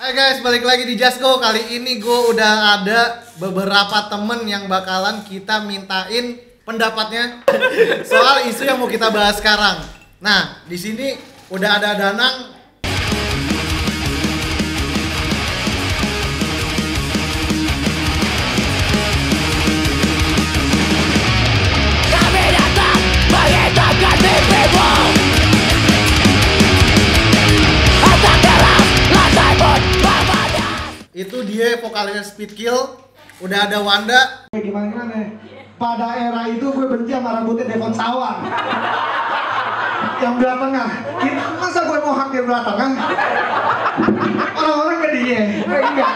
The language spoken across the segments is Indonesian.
Hai guys, balik lagi di Jasko. Kali ini gue udah ada beberapa temen yang bakalan kita mintain pendapatnya soal isu yang mau kita bahas sekarang. Nah, di sini udah ada Danang. Kami datang menghitamkan mimpimu. Atap keras, lantai pun berpadas. Itu dia vokalisnya Speedkill. Udah ada Wanda. Gimana? Pada era itu gue benci sama rambutnya Devon Sawan yang belah tengah. Masa gue mau hampir belah tengah? Orang-orang ke dia, gue enggak.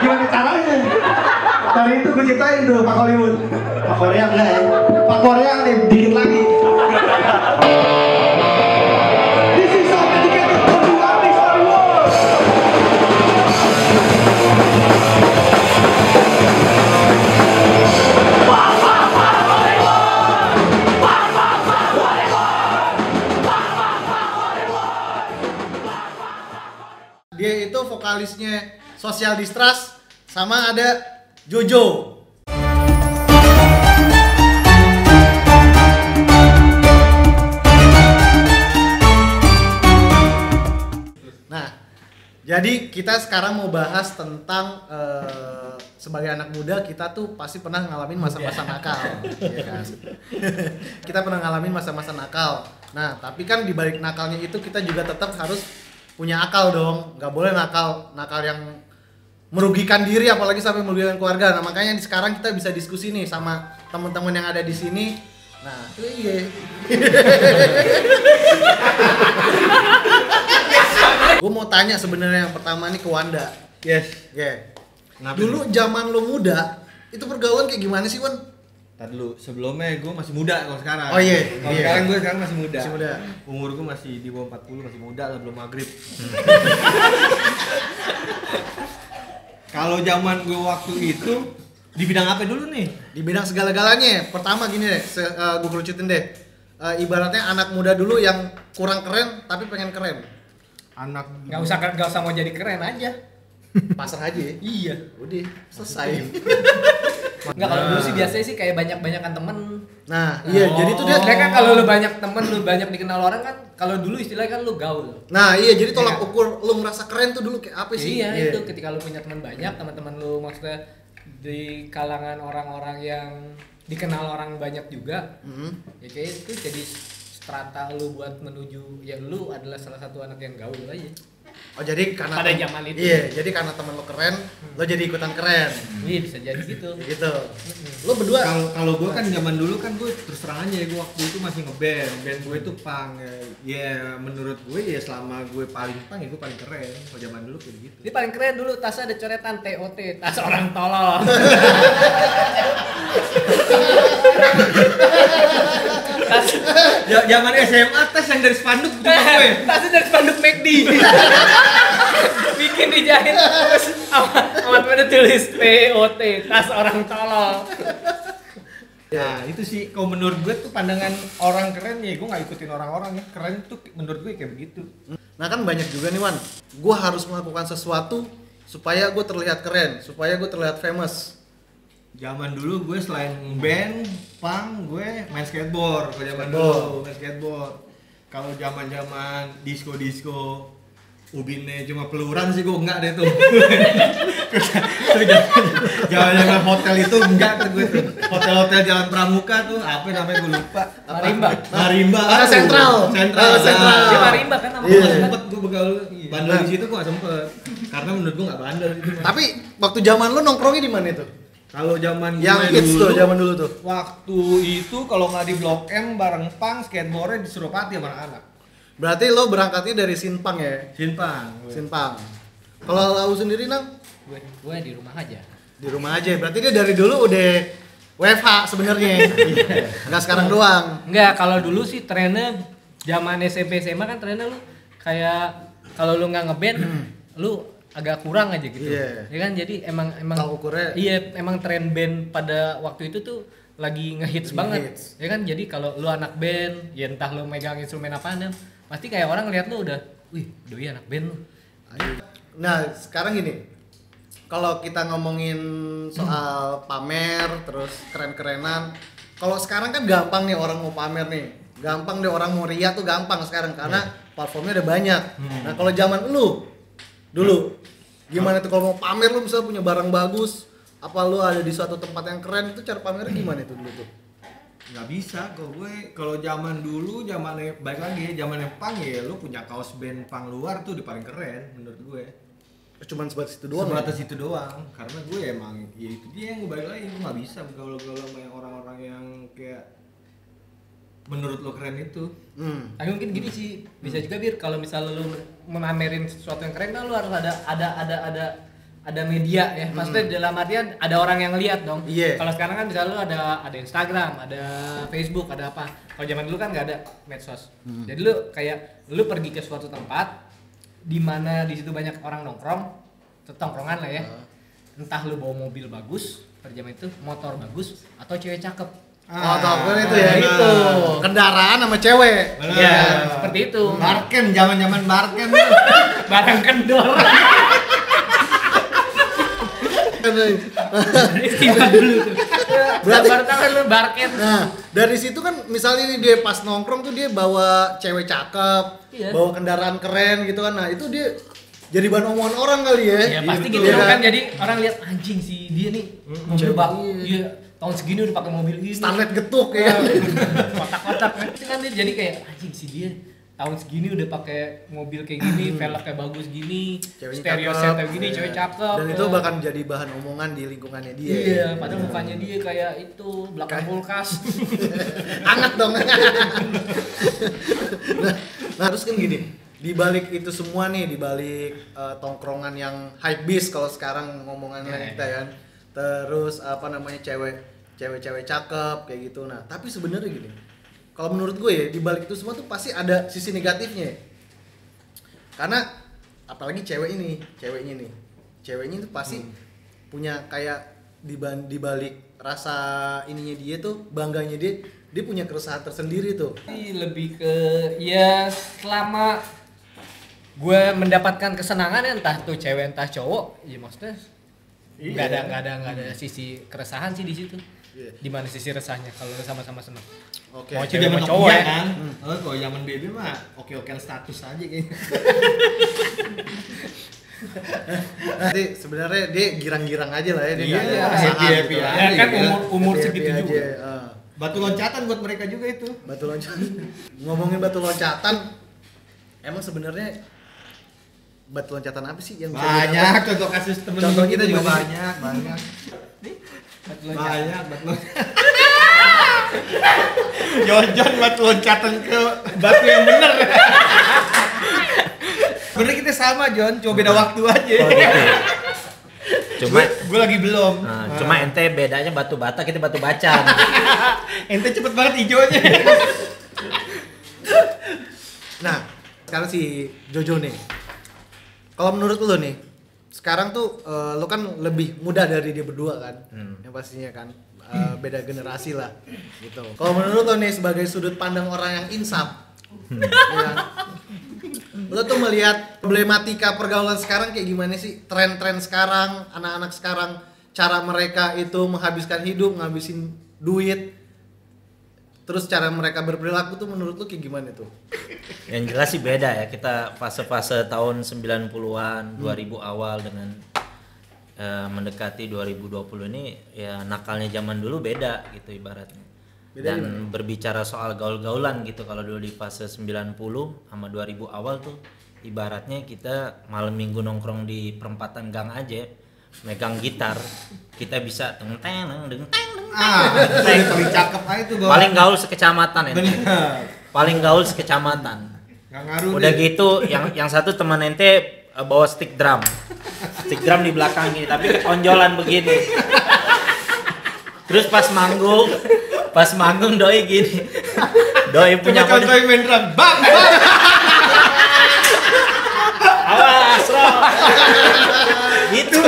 Gimana caranya? Dari itu gue ciptain tuh Pak Hollywood. Pak Korea enggak ya? Pak Korea nih, dikit lagi. This is so dedicated for the artist of the world. Dia itu vokalisnya Social Distrust sama ada Jojo. Nah, jadi kita sekarang mau bahas tentang sebagai anak muda kita tuh pasti pernah ngalamin masa-masa nakal, ya kan? Kita pernah ngalamin masa-masa nakal. Nah, tapi kan di balik nakalnya itu kita juga tetap harus punya akal dong, nggak boleh nakal yang merugikan diri apalagi sampai merugikan keluarga. Nah makanya sekarang kita bisa diskusi nih sama teman-teman yang ada di sini. Nah itu iya. Gue mau tanya sebenarnya yang pertama nih ke Wanda. Yes. Yeah. Kenapa Dulu zaman lo muda itu pergaulan kayak gimana sih Wan? Tadi dulu, sebelumnya gue masih muda kalau sekarang. Oh iya. Kalau Iya. sekarang gue masih muda. Masih muda. Umur gue masih di bawah 40, masih muda lah, belum maghrib. Kalau zaman gue waktu itu di bidang apa dulu nih? Di bidang segala-galanya. Pertama gini deh, gue kerucutin deh. Ibaratnya anak muda dulu yang kurang keren tapi pengen keren. Anak Nggak usah mau jadi keren aja. Pasrah aja ya? Iya. Udah, selesai. Nggak, kalau dulu sih biasanya sih kayak banyak-banyakan temen. Nah, iya, jadi tuh dia. Sebenarnya kan kalau lu banyak temen, lu banyak dikenal orang kan, kalau dulu istilahnya kan lu gaul. Nah, iya, jadi tolak Iya. ukur lu merasa keren tuh dulu kayak apa sih? Iya, itu ketika lu punya teman banyak, teman-teman lu maksudnya di kalangan orang-orang yang dikenal orang banyak juga. Ya kayak itu jadi strata lu buat menuju ya lu adalah salah satu anak yang gaul aja. Oh, jadi karena Pada zaman itu. Iya, jadi karena temen lu keren, lu jadi ikutan keren. Iya, bisa jadi gitu. Gitu. Lu berdua kalau gue kan zaman dulu kan gue terus terang aja, gue waktu itu masih ngeband. Band gue itu punk. Ya menurut gue ya selama gue paling punk ya gue paling keren. Kalau zaman dulu kayak gitu. Ini paling keren dulu tasnya ada coretan TOT, tas orang tolol. Tas Ya zaman SMA tes yang dari spanduk juga gue. tasnya dari spanduk McD. Bikin dijahit terus amat pada tulis TOT, tas orang tolol. Nah itu sih kalau menurut gue tuh pandangan orang keren ya gue nggak ikutin orang-orang ya, keren tuh menurut gue kayak begitu. Nah kan banyak juga nih Wan, gue harus melakukan sesuatu supaya gue terlihat keren, supaya gue terlihat famous. Zaman dulu gue selain band, punk, gue main skateboard. Kalau zaman Skateboard. dulu main skateboard. Kalau zaman disco, ubinnya cuma peluran sih gue enggak deh tuh. Jalan-jalan hotel itu enggak tuh gue tuh. Hotel-hotel Jalan Pramuka tuh apa namanya gue lupa. Marimba. Ah, Sentral. Sentral. Sentral. Dia marimba kan nama Iya. Gua yeah. sempet gue begaul bandel di situ gue gak sempet. Karena menurut gue gak bandel itu. Tapi waktu zaman lu nongkrongnya di mana itu? Kalau zaman Yang gue hits tuh, zaman dulu tuh. Waktu itu kalau nggak di Blok M bareng pang skateboardnya di Suropati sama anak. Berarti lo berangkatnya dari Sinpang ya? Sinpang. Sinpang. Kalau lu sendiri Nang? Gue di rumah aja. Di rumah aja. Berarti dia dari dulu udah WFH sebenarnya. Nggak sekarang doang. Enggak, kalau dulu sih trennya zaman SMP SMA kan trennya lu kayak kalau lu nggak ngeband, lu agak kurang aja gitu. Iya. Ya kan jadi emang Tahu ukurnya. Iya, emang tren band pada waktu itu tuh lagi ngehits banget. Ngehits. Ya kan jadi kalau lu anak band, ya entah lu megang instrumen apaan, pasti kayak orang ngeliat lu udah, wih, doi anak band lu. Nah, sekarang gini. Kalau kita ngomongin soal pamer terus keren-kerenan, kalau sekarang kan gampang nih orang mau pamer nih. Gampang deh orang mau ria tuh gampang sekarang karena platformnya udah banyak. Nah, kalau zaman lu dulu gimana tuh kalau mau pamer lu misalnya punya barang bagus, apa lu ada di suatu tempat yang keren itu cara pamernya gimana itu dulu tuh? Nggak bisa kalau zaman dulu zamannya baik lagi zamannya punk ya lu punya kaos band punk luar tuh udah paling keren menurut gue. Cuman sebatas itu doang. Sebatas itu doang karena gue emang ya itu dia yang gue balik lagi gue nggak bisa gaul-gaul sama yang orang-orang yang kayak menurut lo keren itu. Tapi mungkin gini sih bisa juga Bir kalau misalnya lu memamerin sesuatu yang keren kan lu harus ada media ya. Maksudnya dalam artian ada orang yang lihat dong. Iya. Kalau sekarang kan misalnya lu ada Instagram, ada Facebook, ada apa. Kalau zaman dulu kan nggak ada medsos. Jadi lu kayak lu pergi ke suatu tempat di mana di situ banyak orang nongkrong, tongkrongan lah ya. Entah lu bawa mobil bagus pada zaman itu, motor bagus atau cewek cakep. Motor itu ya benar. itu. Kendaraan sama cewek. Ya, seperti itu. Barken zaman-zaman Barken Barang kendor. Istilah dulu tuh. Berarti baru tahu kan lu barket. Nah, dari situ kan misalnya nih dia pas nongkrong tuh dia bawa cewek cakep, Iya. bawa kendaraan keren gitu kan. Nah, itu dia jadi bahan omongan orang kali ya. Ya pasti Gitu gitu ya kan. Jadi orang lihat anjing sih dia nih mobil bagus. Iya, tahun segini udah pakai mobil ini. Starlet getuk ya. Kotak-kotak itu kan dia jadi kayak anjing sih dia tahun segini udah pakai mobil kayak gini, velg kayak bagus gini, Ceweknya stereo cakep, set kayak gini, iya. cewek cakep. Dan itu ya. bahkan jadi bahan omongan di lingkungannya dia. Iya, padahal mukanya dia kayak itu belakang kulkas. Hangat dong. nah, terus kan gini, di balik itu semua nih, di balik tongkrongan yang hype beast kalau sekarang ngomongannya kita kan. Terus apa namanya cewek-cewek cakep kayak gitu. Nah, tapi sebenarnya gini. Kalau menurut gue ya, di balik itu semua tuh pasti ada sisi negatifnya. Karena apalagi ceweknya nih. Ceweknya itu pasti punya kayak di balik rasa ininya dia tuh, bangganya dia punya keresahan tersendiri tuh. Ini lebih ke ya selama gue mendapatkan kesenangan entah tuh cewek entah cowok, ya maksudnya nggak ada sisi keresahan sih di situ. Di mana sisi resahnya kalau sama-sama senang. Oke. Mau Itu cewek zaman mau cowok Nokia ya. kan. Kalau zaman baby mah oke-okean status aja kayaknya. Nanti sebenarnya dia girang-girang aja lah ya, dia nggak ada Iya, keresahan happy-happy gitu. aja. Ya kan Iya. umur Happy segitu aja, juga. Batu loncatan buat mereka juga itu. Batu loncatan. Ngomongin batu loncatan, emang sebenarnya batu loncatan apa sih yang bisa Banyak didapat? contoh kasus temen Contoh kita juga gimana? banyak. Batu loncatan. Banyak batu loncatan. Jon batu loncatan ke batu yang bener. Bener kita sama Jon, cuma beda waktu aja. Oh, gitu. Cuma gue lagi belum. cuma ente bedanya batu bata, kita batu bacan. Ente cepet banget hijaunya. Nah, sekarang si Jojo nih. Kalau menurut lo nih, sekarang tuh lo kan lebih muda dari dia berdua kan, yang pastinya kan beda generasi lah, gitu. Kalau menurut lo nih sebagai sudut pandang orang yang insaf, ya, lo tuh melihat problematika pergaulan sekarang kayak gimana sih? Tren-tren sekarang, anak-anak sekarang, cara mereka itu menghabiskan hidup, ngabisin duit, terus cara mereka berperilaku tuh menurut lo kayak gimana tuh? Yang jelas sih beda ya, kita fase-fase tahun 90-an, 2000 awal dengan mendekati 2020 ini ya nakalnya zaman dulu beda gitu ibaratnya. Beda Dan gimana? berbicara soal gaul-gaulan gitu, kalau dulu di fase 90 sama 2000 awal tuh ibaratnya kita malam minggu nongkrong di perempatan gang aja megang gitar, kita bisa teng teng deng teng Itu paling cakep aja tuh gua. paling gaul sekecamatan ya. Bener. Paling gaul sekecamatan. Nggak ngaruh Udah deh. gitu yang satu teman ente bawa stick drum. Stick drum di belakang gini tapi ketonjolan begini. Terus pas manggung doi gini. Doi punya Coba contohin main drum. Bang. awas Rob. Gitu.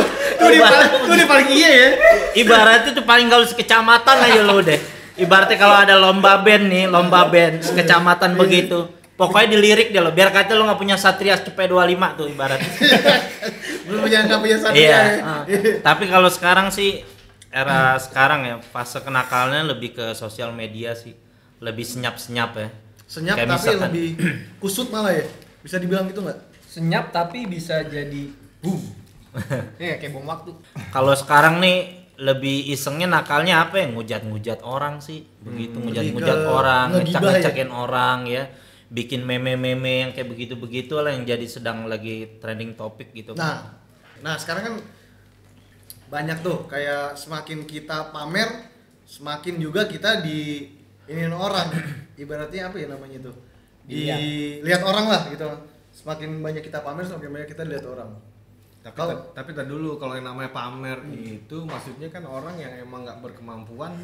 Itu di paling iya ya. Ibaratnya tuh paling gaul sekecamatan aja lo deh. Ibaratnya kalau ada lomba band nih, lomba band sekecamatan begitu. Pokoknya dilirik deh lo, biar kata lo nggak punya Satria Cepet 25 tuh ibaratnya. Belum nggak punya satu Iya. ya. Tapi kalau sekarang sih era sekarang ya fase kenakalnya lebih ke sosial media sih, lebih senyap-senyap ya. Senyap Kayak tapi misalkan- lebih kusut malah ya. Bisa dibilang gitu nggak? Senyap tapi bisa jadi boom. Iya, kayak bom waktu. Kalau sekarang nih lebih isengnya nakalnya apa ya? Ngujat-ngujat orang sih. Begitu ngujat-ngujat lebih ke orang, ngegibah ngecak-ngecakin orang ya. Bikin meme-meme yang kayak begitu-begitu lah yang jadi sedang lagi trending topik gitu. Nah sekarang kan banyak tuh kayak semakin kita pamer, semakin juga kita di iniin orang. Ibaratnya apa ya namanya tuh? Dilihat orang lah gitu. Semakin banyak kita pamer, semakin banyak kita dilihat orang. Tapi tar dulu, kalau yang namanya pamer itu maksudnya kan orang yang emang nggak berkemampuan,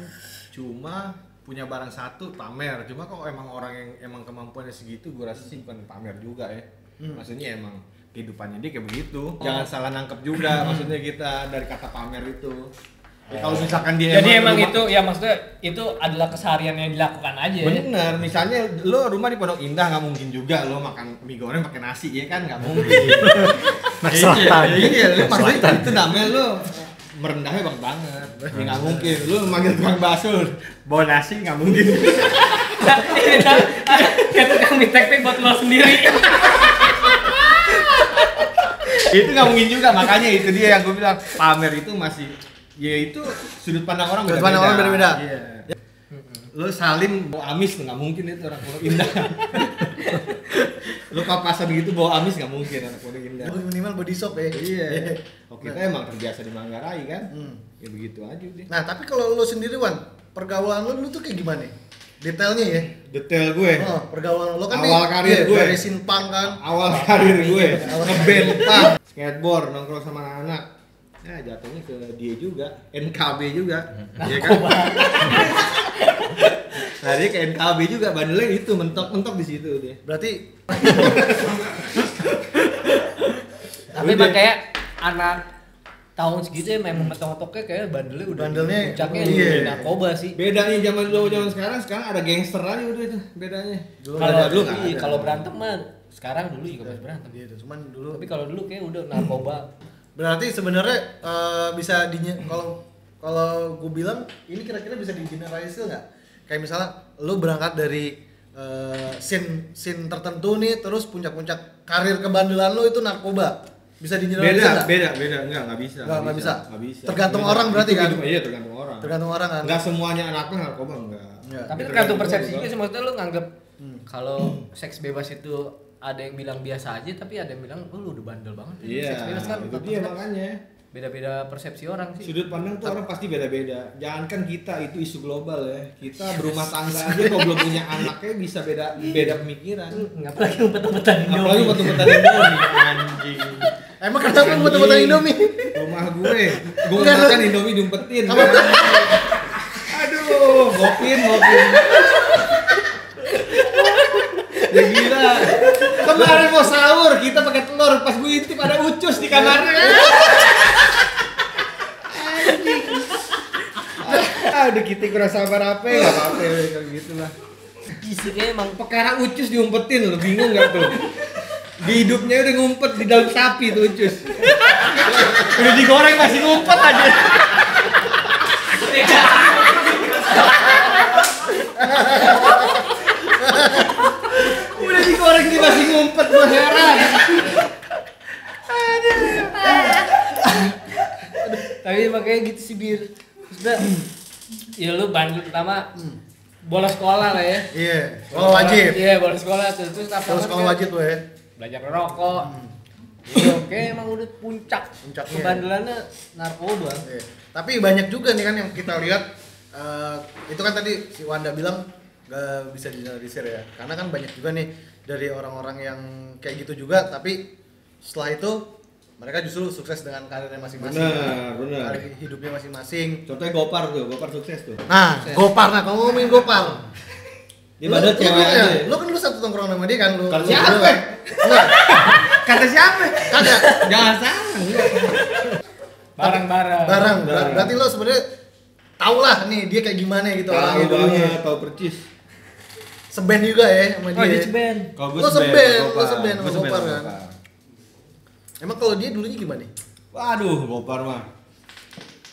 cuma punya barang satu pamer. Cuma kalau emang orang yang emang kemampuannya segitu, gue rasa sih bukan pamer juga ya. Maksudnya emang kehidupannya dia kayak begitu. Jangan salah nangkep juga maksudnya kita dari kata pamer itu. Ya, kalau misalkan dia Jadi emang rumah- itu ya maksudnya itu adalah keseharian yang dilakukan aja. bener, misalnya lo rumah di Pondok Indah nggak mungkin juga lo makan mie goreng pakai nasi ya kan, nggak mungkin. Iya, maksudnya itu namanya lo merendahnya banget. Ya nggak mungkin. Lo manggil tukang bakso bawa nasi nggak mungkin. Kayak tukang mie tek-tek buat lo sendiri. Itu nggak mungkin juga, makanya itu dia yang gue bilang pamer itu masih, ya itu sudut pandang orang Sudut pandang orang beda-beda. Iya. Lo Salim bawa amis nggak mungkin itu orang Pondok Indah. Lo papasan gitu bawa amis nggak mungkin anak Pondok Indah. Minimal body shop ya. Iya. Oke, kita emang terbiasa di Manggarai kan. Ya begitu aja deh. Nah tapi kalau lu sendiri Wan, pergaulan lu tuh kayak gimana? Detailnya ya. Detail gue. Oh, pergaulan lu kan Awal karir gue. dari sinpang kan. Awal karir gue ngeband punk, skateboard, nongkrong sama anak-anak. Ya jatuhnya ke dia juga, NKB juga. Iya kan? Nah dia ke NKB juga, bandelnya itu mentok-mentok di situ dia. Berarti Tapi emang kayak anak tahun segitu ya memang mentok-mentoknya kayak bandelnya udah Bandelnya, puncaknya iya. di narkoba sih. Bedanya zaman dulu zaman sekarang ada gangster aja udah itu bedanya. Kalau nggak ada. kalau berantem mah sekarang dulu juga masih berantem. gitu, cuman dulu Tapi kalau dulu kayak udah narkoba. berarti sebenarnya bisa kalau gue bilang ini kira-kira bisa digeneralisir nggak? Kayak misalnya lu berangkat dari scene tertentu nih, terus puncak-puncak karir kebandelan lu itu narkoba. Bisa digeneralisir nggak? Beda, nggak bisa. Nggak bisa. Nggak bisa. Tergantung Beda. orang berarti Itu kan? hidup- Iya, tergantung orang. Tergantung orang kan. Nggak semuanya anaknya narkoba enggak. Nggak. Tapi Ya, tergantung tergantung persepsi juga. juga sih, maksudnya lu nganggep kalau seks bebas itu ada yang bilang biasa aja, tapi ada yang bilang oh lu udah bandel banget. Iya, Seks bebas kan itu dia makanya. beda-beda persepsi orang sih. Sudut pandang tuh orang pasti beda-beda. Jangankan kita, itu isu global ya. Kita berumah tangga aja kalau belum punya anaknya bisa beda pemikiran. Nggak apalagi umpet-umpetan Apalagi waktu Indomie anjing. Emang kenapa lu buat Indomie? Rumah gue Enggak, makan lu- Indomie diumpetin. Aduh, ngopin. Ya gila. Kemarin mau sahur kita pakai telur, pas gue intip ada ucus di kamarnya. Anjing. Udah kita kurang sabar apa ya? Enggak apa-apa ya kayak gitu lah. Isi kayak emang Perkara ucus diumpetin, lo bingung nggak tuh? Di hidupnya udah ngumpet di dalam sapi tuh ucus. Udah digoreng masih ngumpet aja. Udah digoreng dia masih ngumpet, gue heran. tapi makanya gitu sih Bir. Sudah ya lu bandel pertama bolos sekolah lah ya. Iya, kalau wajib. Iya, bolos sekolah terus apa? Kalau sekolah wajib tuh ya. Belajar ngerokok. Iya, oke emang udah puncaknya Puncaknya. kebandelannya narkoba. Iya. Tapi banyak juga nih kan yang kita lihat itu kan tadi si Wanda bilang gak bisa digeneralisir ya. Karena kan banyak juga nih dari orang-orang yang kayak gitu juga, tapi setelah itu mereka justru sukses dengan karirnya masing-masing. Benar. Karir hidupnya masing-masing. Contohnya Gopar sukses tuh. Nah, Gopar, nah kalau ngomongin Gopar. Dia padahal cewek aja. Lu kan lu satu tongkrong sama dia kan lu. Kata lu siapa? berdua. Enggak, Kata siapa? kagak. Jangan salah. Barang-barang. Barang. Berarti lu sebenarnya tau lah nih dia kayak gimana gitu orangnya dulunya. Tahu percis. Seben juga ya sama dia. Oh, dia band. Kalau Lo seben, lo Gopar. seben Gua sama Gopar sama kan? Emang kalau dia dulunya gimana? Waduh, Gopar mah.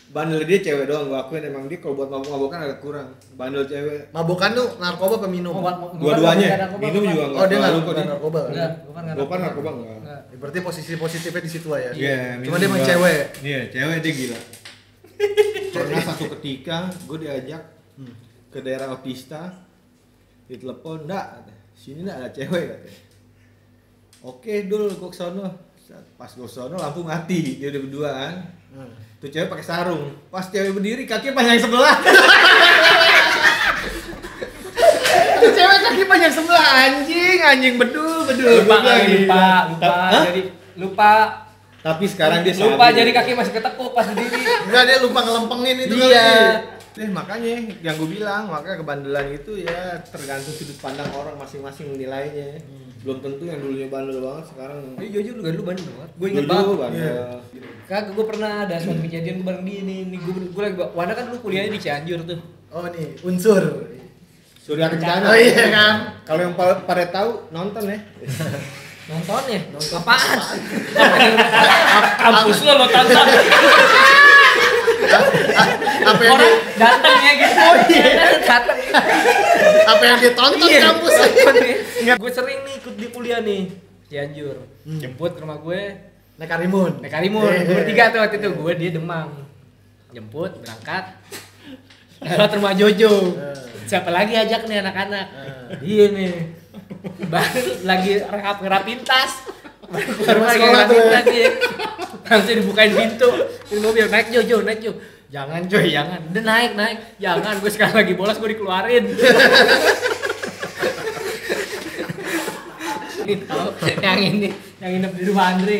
Bandel dia cewek doang, gua akuin emang dia kalau buat mabok-mabokan agak kurang. Bandel cewek. Mabokan tuh narkoba apa minum? Dua-duanya. Minum juga enggak. Oh dia nggak terlalu kok dia. narkoba kan? Enggak, Gopar narkoba enggak. Enggak. Ya, berarti posisi positifnya di situ aja. Iya, Cuma minum dia emang juga. cewek. Iya, cewek dia gila. Pernah satu ketika gue diajak ke daerah Otista, ditelepon, "Nggak, sini nggak ada cewek," katanya. Oke, dul, gue kesono. Pas gue kesono lampu mati, dia udah berdua kan. Tuh cewek pakai sarung. Pas cewek berdiri, kakinya panjang sebelah. Itu cewek kaki panjang sebelah anjing bedul. Lupa Gua kali, bilang, lupa. Hah? Jadi lupa Tapi sekarang dia lupa sabi. jadi kaki masih ketekuk pas berdiri. Enggak, dia lupa ngelempengin itu Iya. Makanya yang gue bilang, makanya kebandelan itu ya tergantung sudut pandang orang masing-masing menilainya. Belum tentu yang dulunya bandel banget sekarang. Ini jujur juga dulu bandel banget. Gue inget Dulu banget. bandel. Kagak, gue pernah ada suatu kejadian bareng dia nih. Gue lagi Wanda kan dulu kuliahnya di Cianjur tuh. Oh nih, unsur. Surya Kencana. Oh iya kan? Kalau yang pada tahu nonton ya. Nonton ya? Apaan? Kampus lo tonton. Apa yang Orang datangnya gitu. Oh iya. Datang. apa yang ditonton Iya, kampus? Gue sering nih ikut di kuliah nih. Cianjur. Jemput ke rumah gue. Naik Karimun. Naik Karimun. Gue bertiga tuh waktu itu. Gue dia Demang. Jemput, berangkat. Lewat rumah Jojo. Siapa lagi ajak nih anak-anak? Dia nih. Baru lagi ngerapin tas. Baru lagi sekolah ngerapin tuh ya. tas dia. Langsung dibukain pintu. Di mobil, naik Jojo, naik Jo. Jangan coy, jangan. Udah naik. Jangan, gue sekarang lagi bolos gue dikeluarin. Ini tahu yang ini, yang nginep di rumah Andre.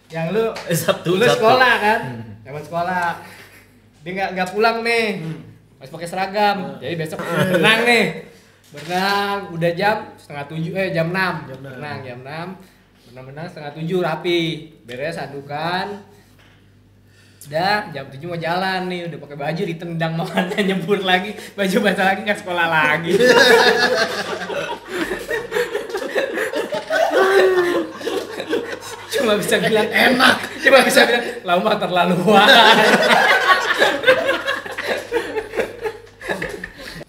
Yang lu Sabtu. sekolah kan? Zaman sekolah. Dia nggak pulang nih. Masih pakai seragam. Jadi besok berenang nih. Berenang udah jam 6:30 jam 6. Berenang jam 6. Berenang 6:30 rapi. Beres sandukan. Udah jam 7 mau jalan nih, udah pakai baju ditendang makannya nyebur lagi, baju basah lagi nggak sekolah lagi. Cuma bisa bilang enak, cuma bisa bilang lama terlaluan.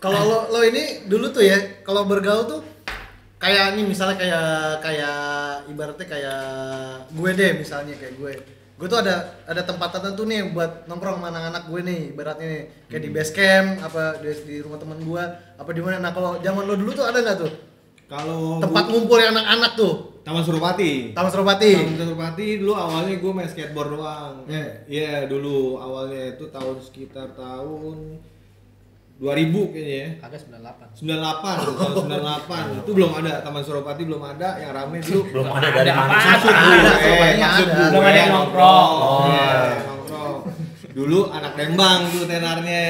Kalau lo ini dulu tuh ya, kalau bergaul tuh kayak nih misalnya kayak ibaratnya kayak gue deh misalnya kayak gue tuh ada tempat tertentu nih buat nongkrong sama anak-anak gue nih ibaratnya nih kayak di base camp apa di rumah teman gue apa di mana. Nah kalau zaman lo dulu tuh ada nggak tuh Kalau tempat ngumpul yang anak-anak tuh? Taman Suropati. Taman Suropati. Taman Suropati dulu awalnya gue main skateboard doang. Iya dulu awalnya itu sekitar tahun 2000 kayaknya ya. Kagak 98. 98, tahun 98. Itu belum ada Taman Suropati, belum ada yang rame dulu. Belum ada dari Ada mana? apaan? Maksud gue, Suropatinya maksud ada. gue. Belum ada yang nongkrong. Iya, nongkrong. Dulu anak Lembang dulu tenarnya.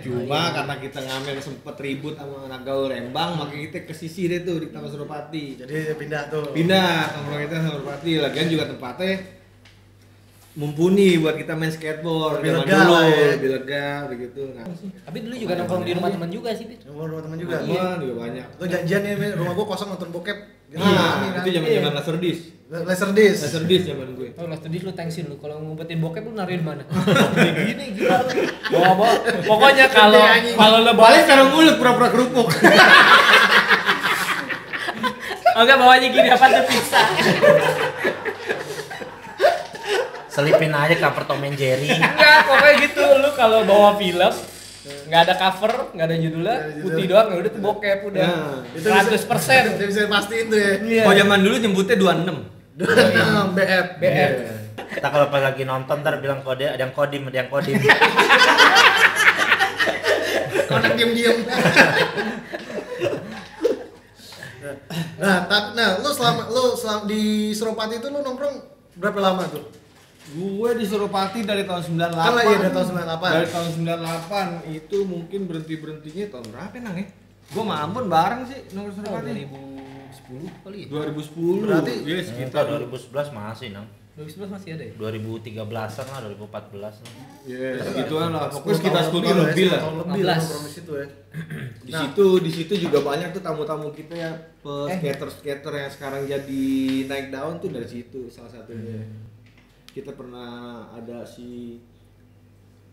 Cuma karena kita ngamen sempet ribut sama anak gaul Lembang, makanya kita ke sisi deh tuh di Taman Suropati. Jadi pindah tuh. Pindah nongkrong kita Taman Suropati. Lagian juga tempatnya mumpuni buat kita main skateboard. Lebih Zaman lega dulu, lah ya. lebih lega begitu. Nah, Tapi dulu juga nongkrong di rumah teman juga sih, Pit. Rumah teman juga. teman juga banyak. Lo janjian nih rumah gue kosong nonton bokep. Nah, itu zaman-zaman Laserdisc. Laserdisc. Laserdisc zaman gue. Oh, last tadi lu thanksin lu kalau ngumpetin bokep lu naruhin mana? Gini gila lu. Bawa. Pokoknya kalau lo Balik sekarang mulut pura-pura kerupuk. enggak bawanya gini apa tuh pizza. Selipin aja cover Tom and Jerry. Enggak, pokoknya gitu lu kalau bawa film nggak ada cover, nggak ada judulnya, putih doang, ya udah tuh bokep udah. Nah, Itu 100%. Dia bisa pastiin tuh ya. Iya. kalau zaman dulu nyebutnya 26. BF. BF. Kita kalau pas lagi nonton ntar bilang kode, ada yang kodim, ada yang kodim. Konek diem-diem. Nah, lu selama di Suropati itu lu nongkrong berapa lama tuh? Gue di Suropati dari tahun 98. Kan lah, iya, dari tahun 98. Dari tahun 98 itu mungkin berhenti-berhentinya tahun berapa nang ya? Gue sama Ambon bareng sih nongkrong Suropati. 2010 kali ya. 2010. Berarti ya Kita sekitar 2011 masih nang. 2011 masih ada ya? 2013-an lah, 2014 lah. Ya, segituan lah. Pokoknya sekitar 10 tahun lebih lah. Tahun lebih lah 15. nongkrong di situ ya. Di situ juga banyak tuh tamu-tamu kita ya, skater-skater yang sekarang jadi naik daun tuh dari situ salah satunya. Kita pernah ada si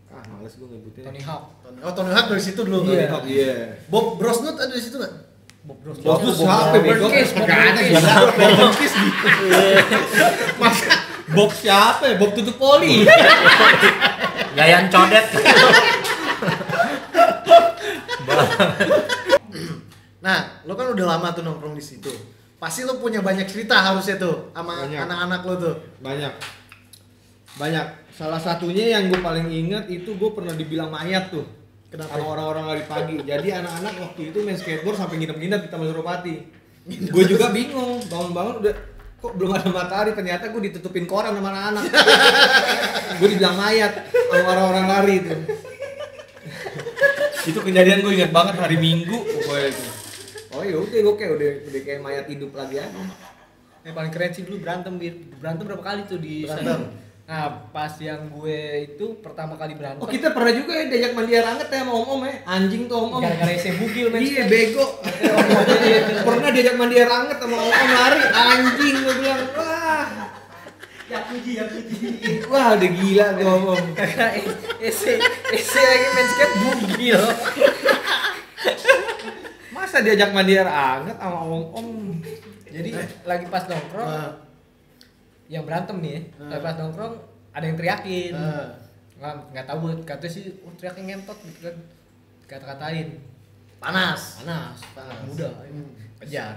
males gue nyebutin. Tony Hawk. Tony Hawk dari situ dulu. Iya. Iya. Bob Brosnut ada di situ nggak? Bob Bros. Bob tuh siapa bego? Enggak ada gila. Bob Kiss gitu. Masa Bob siapa ya? Bob tutup poli. Yayan Codet. Nah, lo kan udah lama tuh nongkrong di situ. Pasti lo punya banyak cerita harusnya tuh sama Banyak. anak-anak lo tuh. Banyak. Salah satunya yang gue paling ingat itu gue pernah dibilang mayat tuh. Kenapa? Sama orang-orang lari pagi. Jadi anak-anak waktu itu main skateboard sampai nginep-nginep di Taman Suropati. Gue juga bingung, bangun-bangun udah kok belum ada matahari, ternyata gue ditutupin koran sama anak-anak. Gue dibilang mayat sama orang-orang lari itu. Itu kejadian gue ingat banget hari Minggu pokoknya itu. Oh ya udah gue kayak udah kayak mayat hidup lagi aja. Yang paling keren sih dulu berantem berapa kali tuh di Berantem. Nah, pas yang gue itu pertama kali berantem. Oh kita pernah juga ya diajak mandi air hangat ya sama om-om ya. Anjing tuh om-om. gara-gara ese bugil men. Iya bego. Pernah diajak mandi air hangat sama om-om lari. Anjing gue bilang wah. Ya puji. Wah udah gila tuh om-om. Gara-gara ese lagi main skate bugil. Masa diajak mandi air hangat sama om-om. Jadi lagi pas nongkrong yang berantem nih ya. Lagi pas nongkrong ada yang teriakin. Nggak tahu katanya sih teriaknya ngentot gitu kan. Kata-katain. Panas. Muda. Kejar.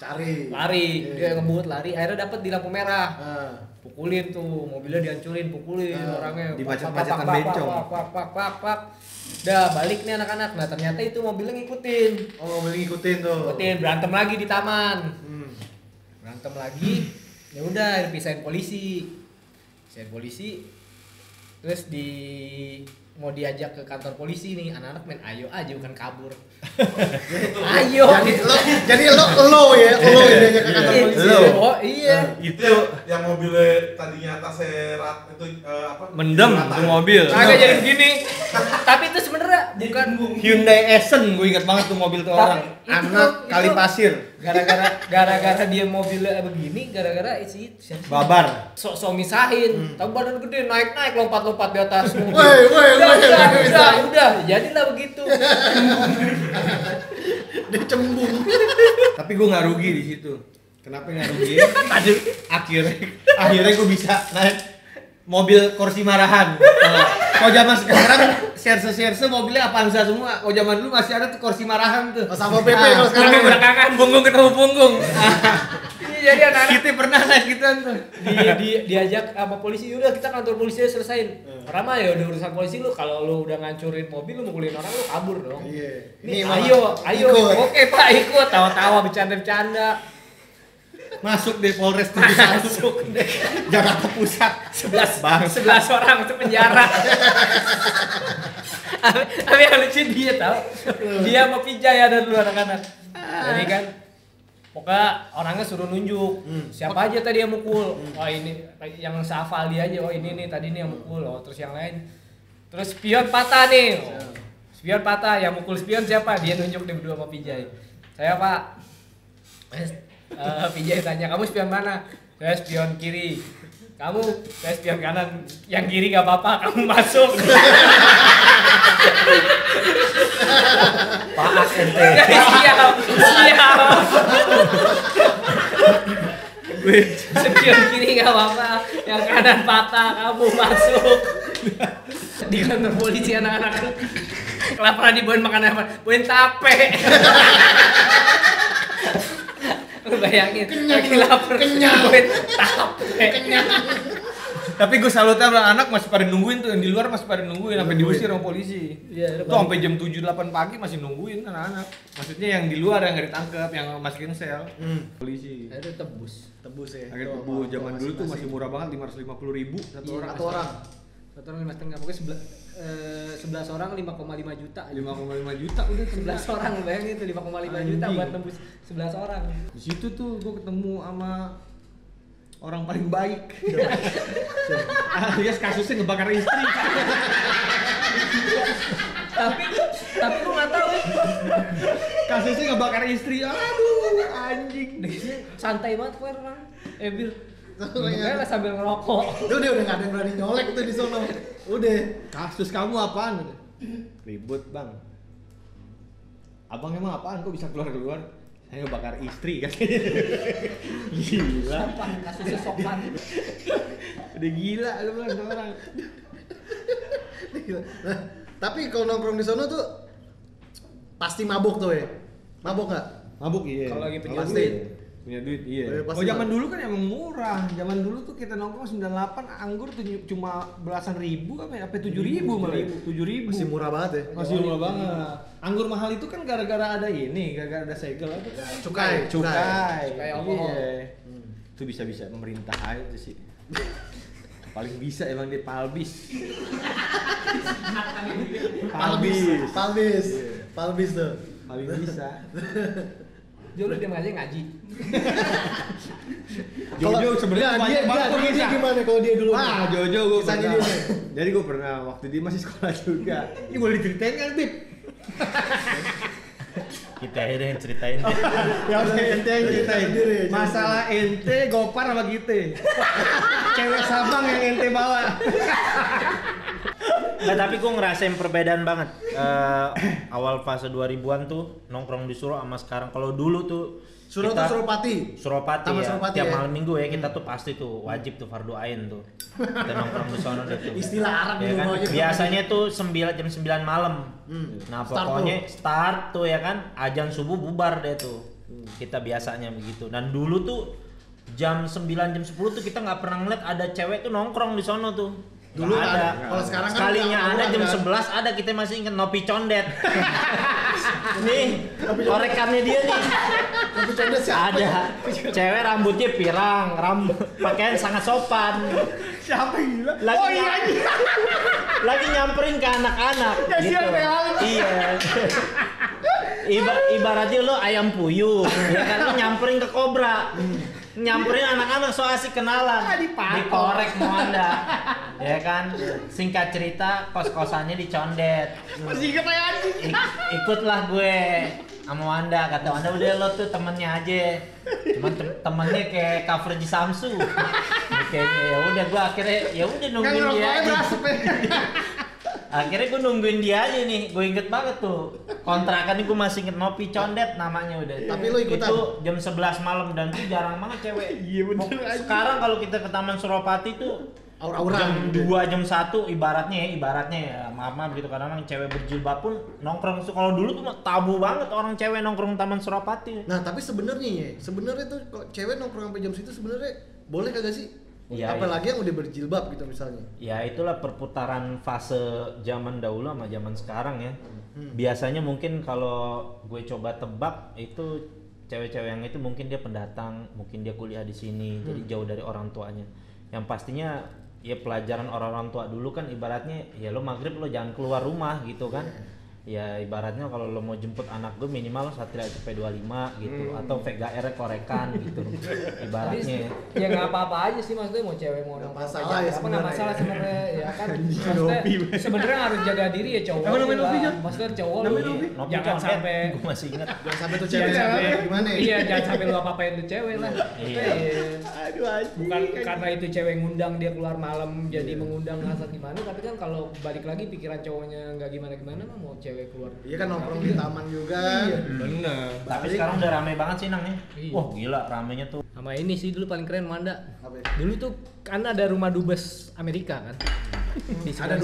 Cari. Lari, dia ngebut lari, akhirnya dapat di lampu merah. Ah. Pukulin tuh, mobilnya dihancurin, pukulin orangnya. Dibacet-bacetan bencong. Pak. Dah balik nih anak-anak. Nah ternyata itu mobilnya ngikutin. Oh, boleh ngikutin tuh. Berantem lagi di taman. Berantem lagi. Ya udah dipisahin polisi. Terus mau diajak ke kantor polisi nih, anak-anak main ayo aja bukan kabur. Ayo. Jadi lo ya yang diajak ke kantor polisi. Oh iya. Itu yang mobilnya tadinya atasnya itu apa? Mendem rata. di mobil. Agak jadi begini. Tapi itu sebenarnya bukan Hyundai Accent gue ingat banget tuh mobil tuh orang. Itu- Anak kali pasir. gara-gara dia mobilnya begini, gara-gara isi Babar. sok misahin. Tahu badan gede naik lompat di atas mobil. Woi. Udah, jadilah begitu. Dia cembung. Tapi gue nggak rugi di situ. Kenapa nggak rugi? Aduh, akhirnya gue bisa naik mobil kursi marahan. Kalau zaman sekarang serse mobilnya Avanza semua. Kalau zaman dulu masih ada tuh kursi marahan tuh. Sama PP kalau sekarang. Punggung belakangan, punggung ketemu punggung. Iya, jadi anak-anak Kita pernah naik gituan tuh. diajak sama polisi, udah kita kantor polisi aja selesain. Pertama ya udah urusan polisi lu, kalau lu udah ngancurin mobil, lu mukulin orang, lu kabur dong. Iya. Ini Mama, ayo. ikut. Oke Pak, ikut. Tawa-tawa, bercanda-bercanda. Masuk deh Polres 71. Masuk deh. Jakarta Pusat. 11 orang itu penjara. Tapi yang lucu dia tahu. Dia sama Pijay ada dulu anak-anak. Jadi kan pokoknya orangnya suruh nunjuk siapa aja tadi yang mukul. Oh ini yang sehafal dia aja. Oh ini nih tadi nih yang mukul. Oh terus yang lain. Terus spion patah nih. Oh, spion patah, yang mukul spion siapa? Dia nunjuk nih berdua sama Pijay. Saya Pak. Pijay tanya, kamu spion mana? Saya spion kiri. Kamu, saya spion kanan. Yang kiri gak apa-apa, kamu masuk. Paas ente. Siap. Spion kiri gak apa-apa, yang kanan patah, kamu masuk. Di kantor polisi anak-anak kelaparan dibawain makanan apa? Bawain tape. Lu bayangin, lagi lapar, bawain tape. Tapi gue salut sama anak masih pada nungguin tuh, yang di luar masih pada nungguin sampai diusir sama polisi. Iya, Tuh sampai jam 7-8 pagi masih nungguin anak-anak. Maksudnya yang di luar yang nggak ditangkap, yang masukin sel. Polisi. Akhirnya tebus. ya. Akhirnya bu zaman dulu tuh masih murah banget 550.000 satu orang. Satu orang. Satu orang 5,5, pokoknya 11 orang 5,5 juta. 5,5 juta udah 11 orang, bayangin itu 5,5 juta buat tembus 11 orang. Di situ tuh gue ketemu sama Orang paling baik. Alias kasusnya ngebakar istri. Tapi gua nggak tahu. Kasusnya ngebakar istri. Aduh, anjing. Santai banget kok orang. Bir. Iya. Kayak sambil ngerokok. Udah nggak ada yang berani nyolek tuh di sono. Udah. Kasus kamu apaan? Ribut bang. Abang emang apaan? Kok bisa keluar? Saya ngebakar istri katanya. Gila. Apa kasusnya sopan? Udah gila lu bilang sama orang. Nah, tapi kalau nongkrong di sono tuh pasti mabuk tuh ya. Mabuk nggak? Mabuk iya. Kalau lagi punya Pasti. Punya duit iya. Pasti Oh zaman mabuk. dulu kan emang murah. Zaman dulu tuh kita nongkrong 98 anggur tuh cuma belasan ribu apa 7.000 malah. 7.000. Masih murah banget ya. Masih murah banget. Anggur mahal itu kan gara-gara ada ini, gara-gara ada segel apa? Cukai. Cukai. Cukai alkohol. Iya. Itu bisa-bisa pemerintah aja tuh sih. Paling bisa emang dia palbis. Palbis tuh. Paling bisa. Jojo dia aja ngaji. Jojo sebenarnya banyak banget tuh dia kisah. gimana kalau dia dulu? Wah, Jojo gue Kisahnya pernah. dia. Jadi gue pernah waktu dia masih sekolah juga. Ini boleh diceritain kan, Bib? Kita aja deh yang ceritain. Ya oke, ente yang ceritain. Sendiri, Masalah ente Gopar sama Gite. Cewek Sabang yang ente bawa. Nggak, tapi gue ngerasain perbedaan banget. Awal fase 2000-an tuh nongkrong di Suro sama sekarang. Kalau dulu tuh Suro tuh Suropati. Suropati Taman ya. Suropati Tiap ya? malam minggu ya kita tuh pasti tuh wajib tuh fardu ain tuh. Kita nongkrong di sono deh tuh. Istilah Arab Ya dulu kan? aja. Biasanya tuh jam 9 malam. Nah, Start pokoknya start tuh ya kan, azan subuh bubar deh tuh. Kita biasanya begitu. Dan dulu tuh jam 9 jam 10 tuh kita nggak pernah ngeliat ada cewek tuh nongkrong di sono tuh. Dulu Nggak ada. Kalau sekarang kan sekalinya udah ada jam kan. 11 ada, kita masih inget Nopi Condet. Nih, korekannya dia nih. Tapi condet siapa? Ada cewek rambutnya pirang, pakaian sangat sopan. Siapa yang gila? Lagi Oh iya anjing. lagi nyamperin ke anak-anak Ya, gitu. siapa yang lalu? Iya. Ibaratnya lo ayam puyuh, ya kan lo nyamperin ke kobra. Nyamperin anak-anak so asik kenalan. Dikorek mau Anda. Ya kan? Singkat cerita kos-kosannya dicondet. Masih inget ya anjing. Ikutlah gue sama Wanda, kata Wanda udah lo tuh temennya aja, cuman temennya kayak cover di Samsu. Kayaknya ya udah gue akhirnya ya udah nungguin dia aja. Akhirnya gue nungguin dia aja nih, gue inget banget tuh kontrakan gue masih inget Nopi Condet namanya udah. Tapi lo ikutan? Itu jam 11 malam dan tuh jarang banget cewek. Iya bener. Sekarang kalau kita ke Taman Suropati tuh Aura-aura. jam 2 jam 1 ibaratnya ya maaf gitu, kadang cewek berjilbab pun nongkrong. Kalau dulu tuh tabu banget orang cewek nongkrong Taman Suropati. Nah, tapi sebenarnya tuh kalau cewek nongkrong sampai jam situ sebenarnya boleh kagak sih? Iya, Apalagi yang udah berjilbab gitu misalnya. Ya itulah perputaran fase zaman dahulu sama zaman sekarang ya. Biasanya mungkin kalau gue coba tebak itu cewek-cewek yang itu mungkin dia pendatang, mungkin dia kuliah di sini, jadi jauh dari orang tuanya. Yang pastinya ya pelajaran orang-orang tua dulu kan ibaratnya ya lo maghrib lo jangan keluar rumah gitu kan. Ya ibaratnya kalau lo mau jemput anak gue minimal Satria CP25 gitu atau Vega R korekan gitu. Ibaratnya. Ya nggak apa-apa aja sih, maksudnya mau cewek mau Nggak nongkrong masalah aja, ya apa nggak sebenarnya masalah ya. sebenarnya ya kan. Maksudnya sebenarnya harus jaga diri ya cowok. Apa namanya lah. Nopi, Jon? Maksudnya cowok lu Namanya Nopi? Nopi jangan Condet, sampai gue masih ingat. Jangan sampai tuh cewek Iya, sampai iya. gimana ya? Iya, jangan sampai lu apa-apain tuh cewek lah. Iya. Aduh anjing. Bukan karena itu cewek ngundang dia keluar malam jadi mengundang asal gimana, tapi kan kalau balik lagi pikiran cowoknya nggak gimana-gimana mah mau cewek keluar. Iya kan nongkrong di taman juga. Bener. Tapi sekarang udah rame banget sih Nang ya. Iya. Wah gila ramenya tuh. Sama ini sih dulu paling keren Manda. Apa ya? Dulu tuh kan ada rumah dubes Amerika kan. Di Ada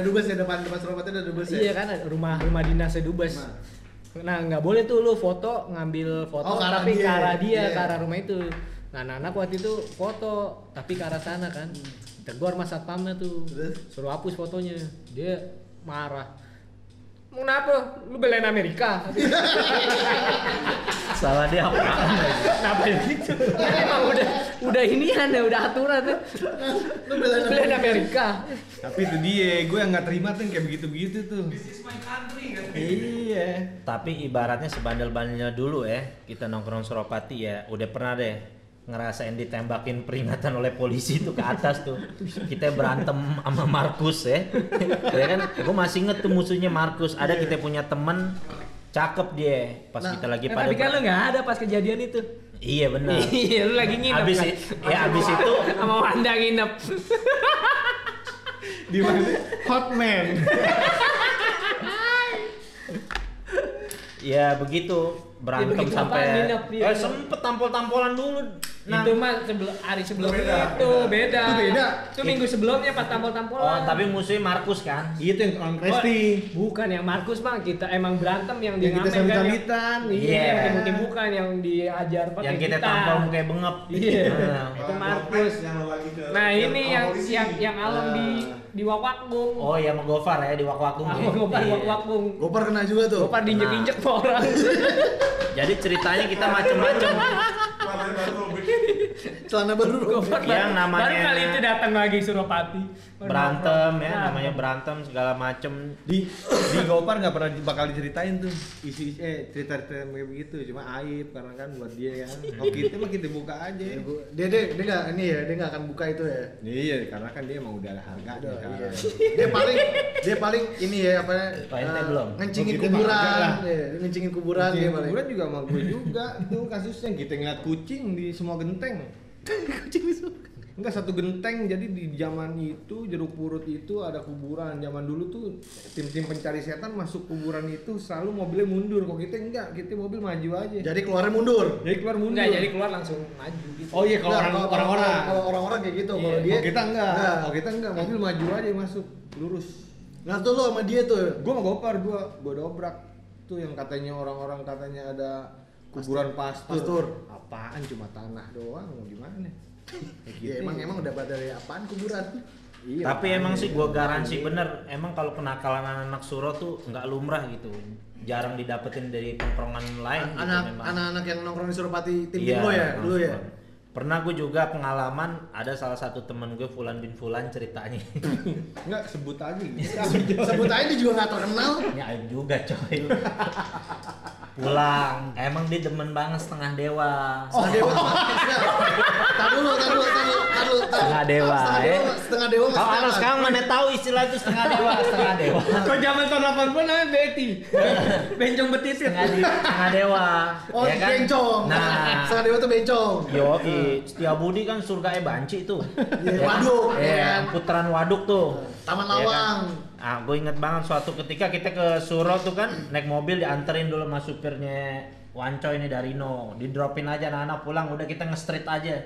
dubes ya depan Suropati ada dubes ya. Iya kan, ada rumah dinasnya dubes. Nah nggak boleh tuh lu foto ngambil foto Oh, ke arah tapi dia. ke arah dia, Iya. ke arah rumah itu. Nah anak-anak waktu itu foto tapi ke arah sana kan. Tegur sama satpamnya tuh, Terus? suruh hapus fotonya. Dia marah. Mau kenapa? Lu belain Amerika? Salah dia apa? Kenapa ya gitu? Emang udah inian ya, udah aturan ya. Lu Belain Amerika. Tapi itu dia, gue yang nggak terima tuh yang kayak begitu-begitu tuh. Iya. Tapi ibaratnya sebandel-bandelnya dulu ya, kita nongkrong Suropati ya, udah pernah deh ngerasain ditembakin peringatan oleh polisi tuh ke atas tuh. Kita berantem sama Markus ya. Ya kan, gue masih inget tuh musuhnya Markus. Ada kita punya temen cakep dia pas kita lagi pada. Tapi kan lu nggak ada pas kejadian itu. Iya benar. Iya, lu lagi nginep Abis kan? abis itu Sama Wanda nginep. Di mana? Hotman. ya begitu berantem begitu sampai apaan, nginep, iya. sempet tampol-tampolan dulu. Itu mah hari sebelumnya itu beda. Itu beda. Itu minggu sebelumnya pas Oh, tampol-tampolan. tapi musuhnya Markus kan. Itu yang orang Presti. Bukan yang Markus mah kita emang berantem yang dia Yang kita ngamen kan, sabit-sabitan. Iya, Iya. mungkin bukan yang diajar pakai Yang kita tampol mukanya bengep. Iya. Nah. Itu Markus. Nah, ini yang alam di Wakwakbung. Oh iya sama Gofar ya di Wakwakung. Sama Gopar Wakwakbung. Gopar kena juga tuh. Gopar diinjek-injek sama orang. Jadi ceritanya kita macem-macem. Celana baru. Gopar Yang namanya- baru kali itu datang lagi Suropati. Berantem ya, Berantem. namanya berantem segala macem. Di Gopar nggak pernah bakal diceritain tuh cerita-cerita kayak begitu, cuma aib karena kan buat dia kan. Oh kita mah kita buka aja. Dia nggak ini ya, dia nggak akan buka itu ya. Iya, karena kan dia emang udah ada harganya Udah, kan. iya. Dia paling ini ya apa Ente belum? ngencingin Oh, kita kuburan. mah enggak Iya, ngencingin kuburan dia paling. Kuburan juga sama gue juga tuh kasusnya kita ngeliat kucing di semua genteng. Kucing itu. Enggak satu genteng, jadi di zaman itu Jeruk Purut itu ada kuburan. Zaman dulu tuh tim-tim pencari setan masuk kuburan itu selalu mobilnya mundur. Kok kita enggak, kita mobil maju aja. Jadi keluarnya mundur. Jadi keluar mundur. Enggak, jadi keluar langsung maju gitu. Oh iya kalau Nggak, orang-orang. kalau orang-orang kayak gitu, Iya. kalau dia Kalau kita enggak. Nggak. Kalau kita enggak, mobil maju aja masuk lurus. Nah tuh lo sama dia tuh. Gua mau Gopar gua dobrak tuh yang katanya orang-orang katanya ada kuburan pastur. Pastur. Apaan cuma tanah doang, mau gimana? Kayak Ya emang udah dari apaan kuburan? Iya, Tapi makanya. emang sih gua garansi bener, emang kalau kenakalan anak Suro tuh nggak lumrah gitu. Jarang didapetin dari tongkrongan lain gitu memang. Anak-anak yang nongkrong di Suropati tim Iya, lo ya dulu ya. Pernah gue juga pengalaman, ada salah satu temen gue Fulan bin Fulan ceritanya. Enggak sebut aja gitu. Sebut aja dia juga nggak terkenal. Ini aib juga coy. Pulang, emang dia demen banget setengah dewa. Setengah dewa tuh tar dulu. Setengah dewa, Setengah dewa Kalau anak sekarang mana tahu istilah itu setengah dewa. Kok zaman tahun 80 namanya Betty. Bencong betitit. Setengah dewa. Oh, ya kan? bencong. Nah, Setengah dewa tuh bencong. Yoi, Setiabudi kan surga banci tuh. Iya, waduk, ya Iya, kan? putaran waduk tuh. Taman Iya kan? Lawang. Ah, gue inget banget suatu ketika kita ke Suro tuh kan naik mobil dianterin dulu sama supirnya Wanco ini Darino, didropin aja anak-anak pulang, udah kita nge-street aja.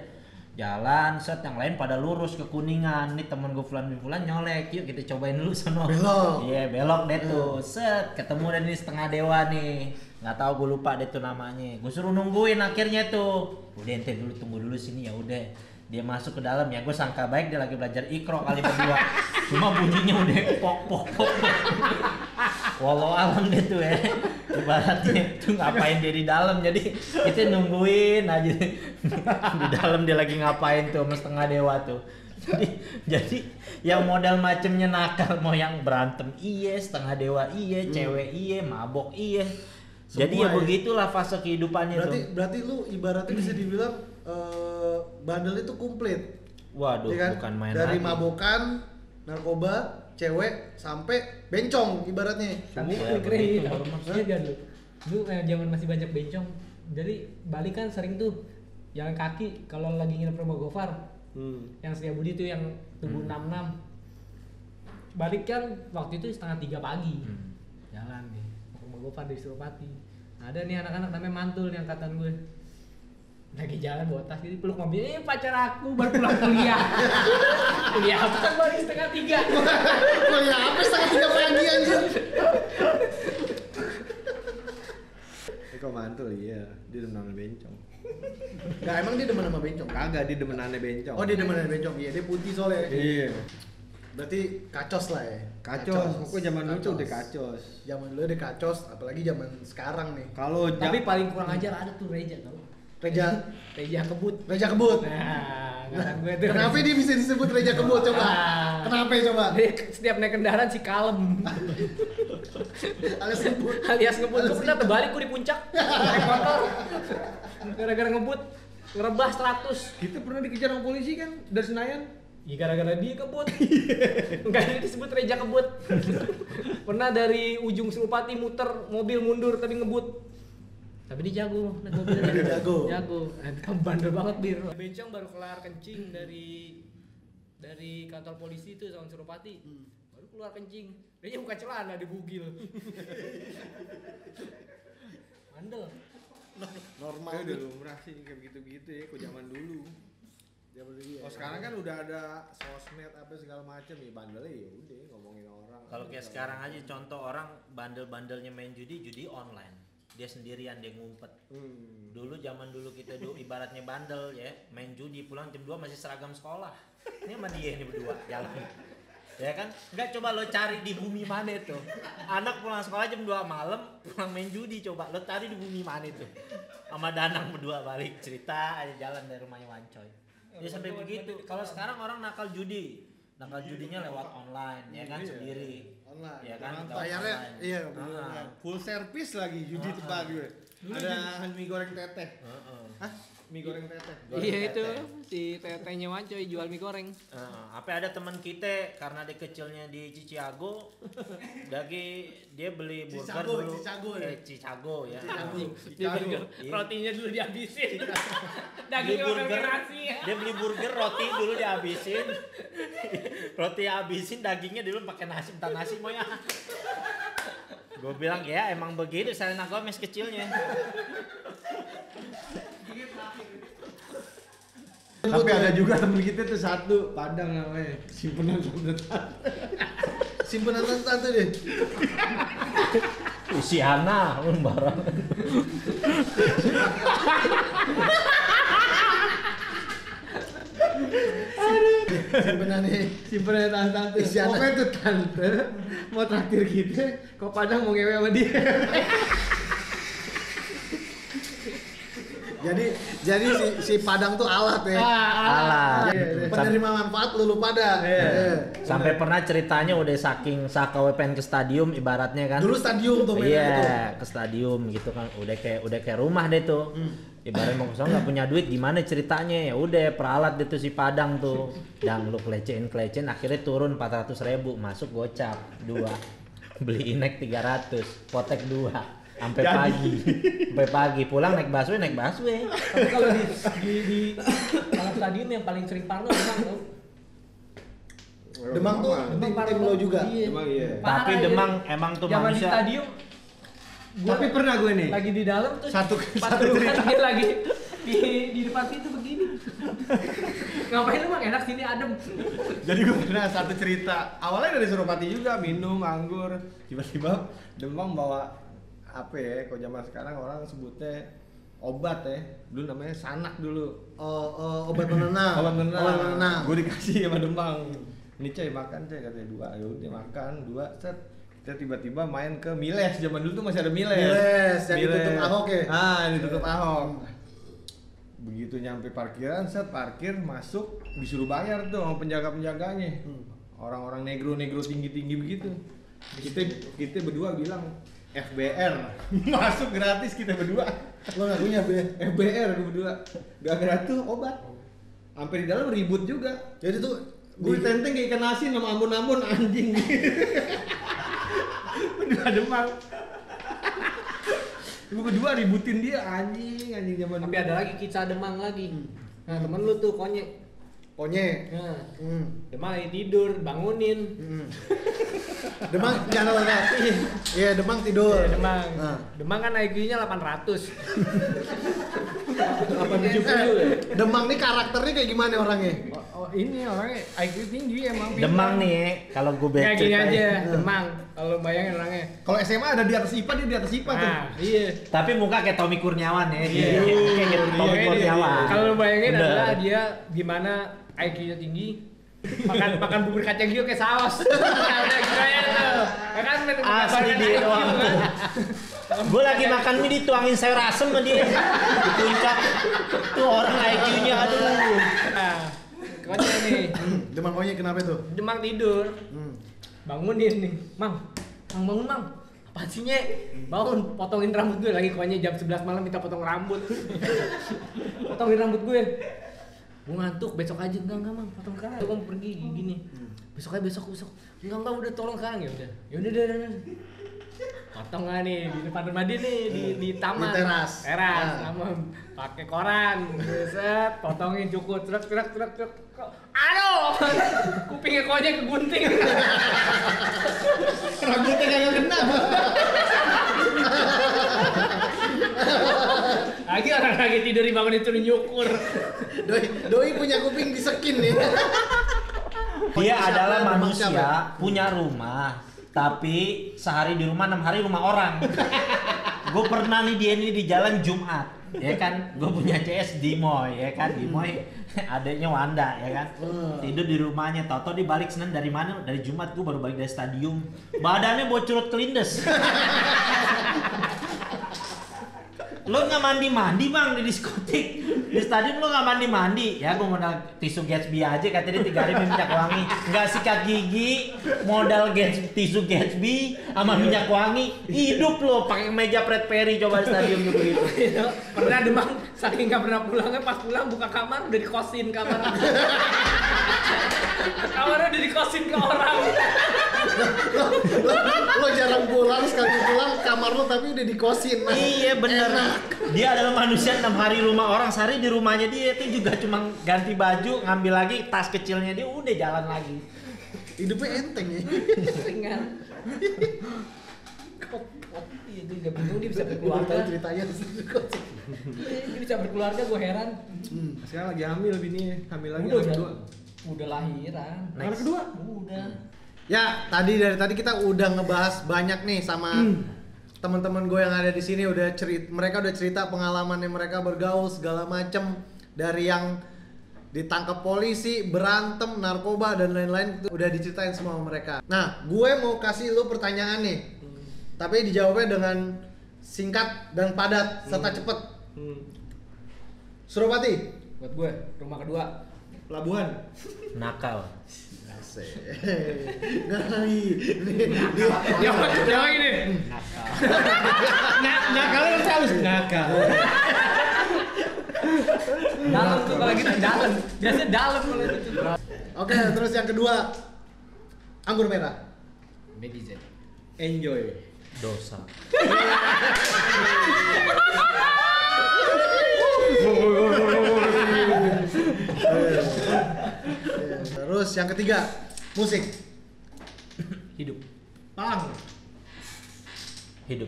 Jalan, set yang lain pada lurus ke Kuningan. Nih temen gue Fulan bin Fulan nyolek, yuk kita cobain dulu sono. Belok. Iya, belok deh tuh. Set, ketemu dan ini setengah dewa nih. Nggak tahu gue lupa deh tuh namanya. Gue suruh nungguin akhirnya tuh. Udah ente dulu tunggu dulu sini ya udah. Dia masuk ke dalam ya, gue sangka baik dia lagi belajar ikro kali berdua. Cuma bunyinya udah pok. Walau alam deh tuh ya. Ibaratnya tuh ngapain dia di dalam, jadi kita nungguin aja. Di dalam dia lagi ngapain tuh sama setengah dewa tuh. Jadi yang modal macemnya nakal, mau yang berantem iya, setengah dewa iya, cewek iya, mabok iya. Jadi Semua ya ya. begitulah fase kehidupannya Berarti lu ibaratnya bisa dibilang bandel itu komplit. Waduh, Ya kan? bukan main Dari lagi. mabokan, narkoba, cewek sampai bencong ibaratnya. Tapi Ya, keren. begitu. Iya kan lu. Lu zaman masih banyak bencong. Jadi balik kan sering tuh jalan kaki kalau lagi nginep rumah Gofar. Yang Setiabudi tuh yang tubuh 66. Balik kan waktu itu 2:30 pagi. Jalan nih ke rumah Gofar di Suropati. Ada nih anak-anak namanya Mantul yang angkatan gue. Lagi jalan bawa tas gitu peluk mobil, pacar aku baru pulang kuliah. Kuliah apa kan baru 2:30. Oh ya, apa 2:30 pagi anjir? Kok mantul iya, dia demen bencong. Enggak, emang dia demen sama bencong. Kagak dia demenannya bencong. Oh, dia demen sama bencong. Iya, dia putih soalnya. Iya. Berarti kacos lah ya. Kacos, pokoknya zaman dulu tuh udah kacos. Zaman dulu udah kacos, apalagi zaman sekarang nih. Kalau Tapi paling kurang ajar ada tuh Reja tau. Reja Kebut. Reja Kebut. Nah, ngatan gue tuh. Kenapa dia bisa disebut Reja Kebut coba? Ah. Kenapa coba? Dia setiap naik kendaraan si kalem. Alias ngebut. Alias ngebut. Gue pernah terbalik gue di puncak naik motor. Gara-gara ngebut. ngerebah 100. Kita pernah dikejar sama polisi kan dari Senayan. Ya gara-gara dia kebut. Enggak ini disebut Reja kebut. Pernah dari ujung Serupati muter mobil mundur tapi ngebut. Tapi dia jago, naik mobilnya. Dia jago. Jago. Bandel banget Bir. Bencong baru kelar kencing dari kantor polisi itu sama Serupati. Baru keluar kencing. Dia buka celana di bugil. Bandel. Normal Udah gitu. lumrah sih kayak begitu-gitu ya, kok zaman dulu. Zaman dulu ya. Oh sekarang kan udah ada sosmed apa segala macam ya, bandelnya ya udah ngomongin orang. Kalau kayak sekarang aja contoh orang bandel-bandelnya main judi online. Dia sendirian dia ngumpet. Dulu zaman dulu kita ibaratnya bandel ya, main judi pulang jam 2 masih seragam sekolah. Ini sama dia nih berdua jalan. Ya kan? Enggak, coba lo cari di bumi mana tuh. Anak pulang sekolah jam 2 malam pulang main judi, coba lo cari di bumi mana tuh. Sama Danang berdua balik cerita aja jalan dari rumahnya Wancoy. Dia sampai begitu. Kalau sekarang orang nakal judi. Nakal judinya lewat online ya kan, sendiri. Online. Ya kan? Bayarnya Online. iya Ah. benar. Full service lagi judi tebak gue. Ada mie goreng teteh. Hah? Mie goreng teteh. Iya itu si tetenya Wancoy jual mie goreng. Apa ada teman kita karena dia kecilnya di Chicago, dia beli burger Chicago, dulu. Chicago ya? Chicago ya. Dia burger, Iya. rotinya dulu dihabisin. Beli Dagingnya burger, pakai nasi. dia beli burger, roti dulu dihabisin. Roti habisin, dagingnya dulu pakai nasi, entah nasi mau ya. Gue bilang ya emang begitu Selena Gomez kecilnya. Tapi ada juga temen kita tuh satu Padang namanya, simpenan Simpenan tante deh. Usiana, barang. Simpenan nih. simpenan tante. Isiana. Pokoknya tuh tante mau traktir kita, kok Padang mau ngewe sama dia. Jadi si Padang tuh alat ya. Alat. Penerima manfaat lu pada. Sampai pernah ceritanya udah saking sakawe pengen ke stadium ibaratnya kan. Dulu stadium tuh mainnya tuh. Iya, ke stadium gitu kan. Udah kayak rumah deh tuh. Ibaratnya mau kesana nggak punya duit gimana ceritanya? Ya udah peralat deh tuh si Padang tuh. Dan lu kelecehin akhirnya turun 400.000 masuk gocap 2. Beli inek 300, potek 2. Sampai pagi pulang naik busway. Tapi kalau di dalam stadion yang paling sering parno Demang tuh. Demang tuh tim lo juga. Emang iya. Tapi Parah, Demang jadi emang tuh zaman di manusia. stadion Tapi pernah gue nih. lagi di dalam tuh Satu pas cerita. dia lagi di depan pintu begini. Ngapain lu Bang? Enak sini adem. Jadi gue pernah satu cerita. Awalnya dari Suropati juga, minum anggur. Tiba-tiba Demang bawa apa ya? Kalau zaman sekarang orang sebutnya obat ya. Dulu namanya sanak dulu. Obat penenang. Obat menenang. Gue Gue dikasih sama Demang. Ini coy makan coy katanya 2. Yaudah makan 2 set. Kita tiba-tiba main ke Miles. Zaman dulu tuh masih ada Miles. Miles, yang ditutup Ahok ya? Yang ditutup Ahok. Begitu nyampe parkiran, set parkir masuk disuruh bayar tuh sama penjaga-penjaganya. Orang-orang negro tinggi-tinggi begitu. Kita berdua bilang FBR masuk gratis kita berdua. lo ngakunya be. FBR berdua. Gak gratis obat. Sampai di dalam ribut juga. Jadi tuh Gue tenteng kayak ikan asin sama ambon-ambon anjing. Berdua Demang. Gue berdua ributin dia anjing zaman. Tapi ada lagi kisah Demang lagi. Nah, temen lu tuh konyek. Konye. Nah, Hmm. Demang lagi tidur, bangunin. Demang jangan lupa. Iya, Demang tidur. Ya, Demang. Nah. Demang kan IQ-nya 800. 870. Demang nih karakternya kayak gimana orangnya? Oh, ini orangnya IQ tinggi emang. Demang nih kalau gue Kayak gini ceritain. aja, Demang. Kalau bayangin orangnya. Kalau SMA ada di atas IPA, dia di atas IPA tuh. Nah, iya. Tapi muka kayak Tommy Kurniawan ya. Iya. Kayak gitu Tommy Iya, Kurniawan. Kalau lu bayangin Bener. adalah dia gimana IQ-nya tinggi, makan bubur kacang hijau kayak saus. Udah gimana tuh? Ya kan Asli menggambarkan dia IQ doang kan. tuh. Gue lagi makan mie dituangin sayur asem sama dia. Di puncak. Tuh orang IQ-nya aduh. Nah, konyol nih. Demang Konye kenapa tuh? Demang tidur. Bangunin nih. Mang bangun Mang. Apaan sih Nye? Bangun, potongin rambut gue lagi kuanya jam 11 malam minta potong rambut. Potongin rambut gue. Gue ngantuk, besok aja. Enggak Mang, potong sekarang. Gue mau pergi gini. Besok aja besok. Enggak udah tolong sekarang ya udah. Ya udah. Potong lah nih di depan rumah dia nih di taman. Di teras. Taman. Pakai koran. Set, potongin cukur truk. Aduh. Kupingnya konya kegunting. Rambutnya kagak kena. Lagi orang lagi tidur dibangun itu nyukur. Doi punya kuping disekin nih. Dia adalah Siapa? manusia punya rumah, tapi sehari di rumah 6 hari rumah orang. Gue pernah nih dia ini di jalan Jumat, ya kan? Gue punya CS di Moy, ya kan? Di Moy adanya Wanda, ya kan? Tidur di rumahnya, tau-tau dia balik Senin dari mana? Dari Jumat, gue baru balik dari stadium. Badannya bocurut kelindes. Lo nggak mandi Bang di diskotik, di stadion lo nggak mandi ya gue modal tisu Gatsby aja katanya dia 3 hari minyak wangi, nggak sikat gigi modal tisu Gatsby sama minyak wangi, hidup lo pakai meja Fred Perry coba di stadion juga gitu. Pernah Demang saking nggak pernah pulangnya pas pulang buka kamar udah dikosin kamar. Kamarnya udah dikosin ke orang. Lo jarang pulang, sekali pulang kamar lo tapi udah dikosin. Iya bener. Dia adalah manusia 6 hari rumah orang, sehari di rumahnya dia itu juga cuma ganti baju, ngambil lagi tas kecilnya dia udah jalan lagi. Hidupnya enteng ya. Ringan. Iya dia bingung dia bisa Tahu berkeluarga. ceritanya Dia bisa berkeluarga gue heran. Sekarang lagi hamil bininya, hamil lagi Udah, anak kedua. Udah lahiran. Next. Anak kedua? Udah. Ya, dari tadi kita udah ngebahas banyak nih sama teman-teman gue yang ada di sini, mereka udah cerita pengalamannya mereka bergaul segala macem, dari yang ditangkap polisi, berantem, narkoba dan lain-lain itu udah diceritain semua sama mereka. Nah, gue mau kasih lu pertanyaan nih. Tapi dijawabnya dengan singkat dan padat serta cepet. Suropati. Buat gue, rumah kedua. Pelabuhan. Nakal. Nggak lagi. Yang ini. Nakalnya harus halus. Nakal. Dalam tuh kalau gitu dalam. Biasanya dalam kalau gitu. Oke, terus yang kedua. Anggur merah. BDZ. Enjoy. Dosa. Terus yang ketiga, musik. Hidup. Pang. Hidup.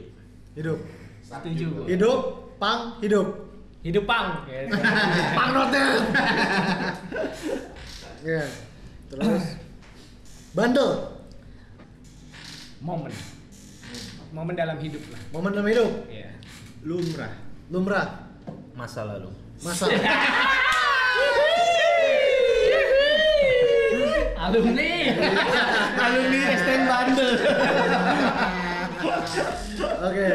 Hidup. Setuju gue. Hidup, pang, hidup. Hidup pang. Pang noten. Ya. Terus bandel. Momen dalam hidup lah. Momen dalam hidup. Iya. Lumrah. Lumrah. Masa lalu. Masa. Alumni. Alumni STM bandel. Oke.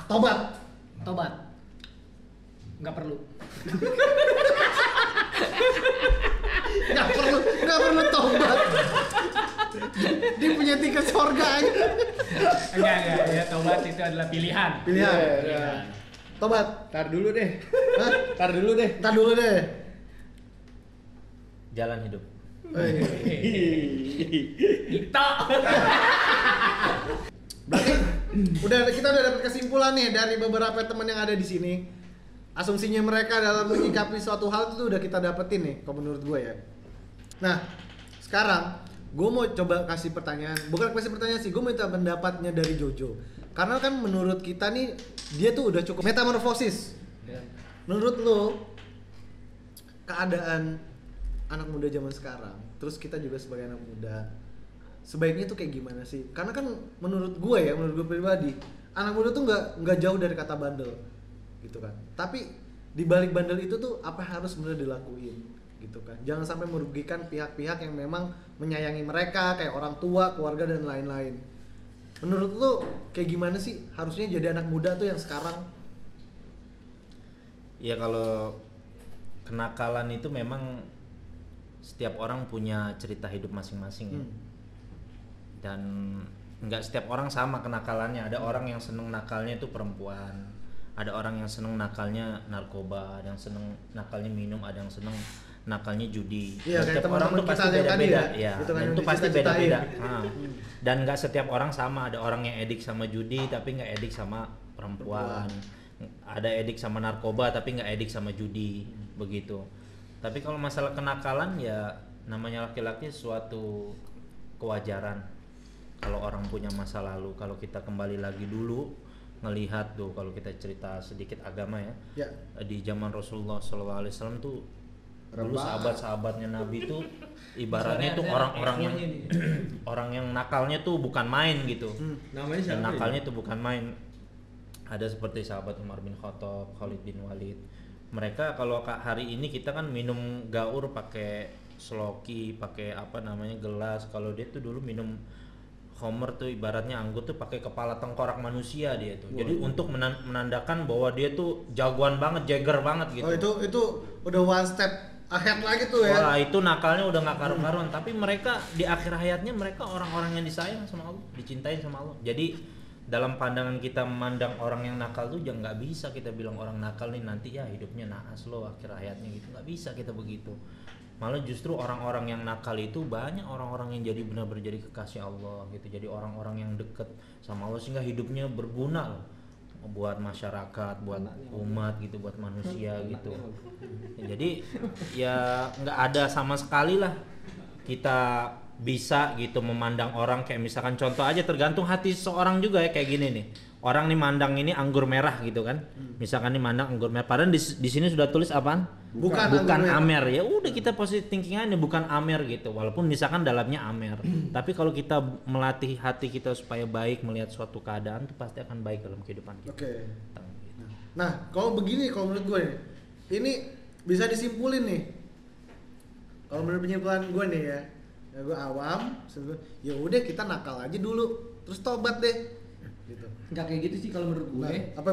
Tobat. Tobat. Nggak perlu. Nggak perlu tobat. Dia punya tiket surga aja. Enggak. Ya tobat itu adalah pilihan. Pilihan. Iya. Tobat. Tar dulu deh. Hah? Tar dulu deh. Ntar dulu deh. Jalan hidup. Kita. Berarti kita udah dapat kesimpulan nih dari beberapa teman yang ada di sini. Asumsinya mereka dalam menyikapi suatu hal itu udah kita dapetin nih, kalau menurut gue ya. Nah, sekarang gue mau coba kasih pertanyaan, bukan kasih pertanyaan sih, gue minta pendapatnya dari Jojo. Karena kan menurut kita nih, dia tuh udah cukup metamorfosis. Menurut lo, keadaan anak muda zaman sekarang, terus kita juga sebagai anak muda, sebaiknya tuh kayak gimana sih? Karena kan menurut gue pribadi, anak muda tuh nggak jauh dari kata bandel, gitu kan. Tapi di balik bandel itu tuh apa yang harus benar dilakuin, gitu kan. Jangan sampai merugikan pihak-pihak yang memang menyayangi mereka, kayak orang tua, keluarga dan lain-lain. Menurut lo kayak gimana sih harusnya jadi anak muda tuh yang sekarang? Ya kalau kenakalan itu memang setiap orang punya cerita hidup masing-masing ya. Dan nggak setiap orang sama kenakalannya. Ada orang yang seneng nakalnya itu perempuan, ada orang yang seneng nakalnya narkoba, ada yang seneng nakalnya minum, ada yang seneng nakalnya judi. Iya, kayak Setiap orang tuh teman-teman pasti kita yang tadi beda-beda, ya, ya. gitu kan, Dan yang itu pasti dicita-citain. beda-beda. Dan nggak setiap orang sama. Ada orang yang edik sama judi tapi nggak edik sama perempuan. Ada edik sama narkoba tapi nggak edik sama judi, begitu. Tapi kalau masalah kenakalan ya namanya laki-laki suatu kewajaran. Kalau orang punya masa lalu, kalau kita kembali lagi dulu ngelihat tuh, kalau kita cerita sedikit agama ya, Ya. di zaman Rasulullah SAW tuh dulu Rebah. sahabat-sahabatnya Nabi tuh ibaratnya tuh orang-orang yang orang yang nakalnya tuh bukan main gitu. Namanya Dan siapa? nakalnya tuh bukan main. Ada seperti sahabat Umar bin Khattab, Khalid bin Walid. Mereka kalau hari ini kita kan minum gaur pakai sloki, pakai apa namanya gelas. Kalau dia tuh dulu minum Homer tuh ibaratnya anggur tuh pakai kepala tengkorak manusia dia tuh. Jadi untuk menandakan bahwa dia tuh jagoan banget, jagger banget gitu. Oh itu udah one step ahead lagi tuh ya. Wah, itu nakalnya udah nggak karu-karuan. Tapi mereka di akhir hayatnya mereka orang-orang yang disayang sama Allah, dicintain sama Allah. Jadi dalam pandangan kita memandang orang yang nakal tuh jangan, nggak bisa kita bilang orang nakal nih nanti ya hidupnya naas loh akhir hayatnya gitu. Nggak bisa kita begitu. Malah justru orang-orang yang nakal itu banyak orang-orang yang jadi benar-benar jadi kekasih Allah gitu. Jadi orang-orang yang deket sama Allah sehingga hidupnya berguna loh buat masyarakat, buat umat gitu, buat manusia gitu. Jadi ya nggak ada sama sekali lah kita bisa gitu memandang orang kayak misalkan contoh aja tergantung hati seorang juga ya kayak gini nih. Orang nih mandang ini anggur merah gitu kan. Misalkan nih mandang anggur merah padahal di sini sudah tulis apaan? Bukan Amer. Ya udah kita positive thinking aja bukan Amer gitu. Walaupun misalkan dalamnya Amer. Tapi kalau kita melatih hati kita supaya baik melihat suatu keadaan tuh pasti akan baik dalam kehidupan kita. Oke. Nah, kalau begini kalau menurut gue nih, ini bisa disimpulin nih. Kalau menurut penyimpulan gue nih ya gue awam, ya udah kita nakal aja dulu, terus tobat deh. Gitu. Nggak kayak gitu sih kalau menurut gue. Nah, apa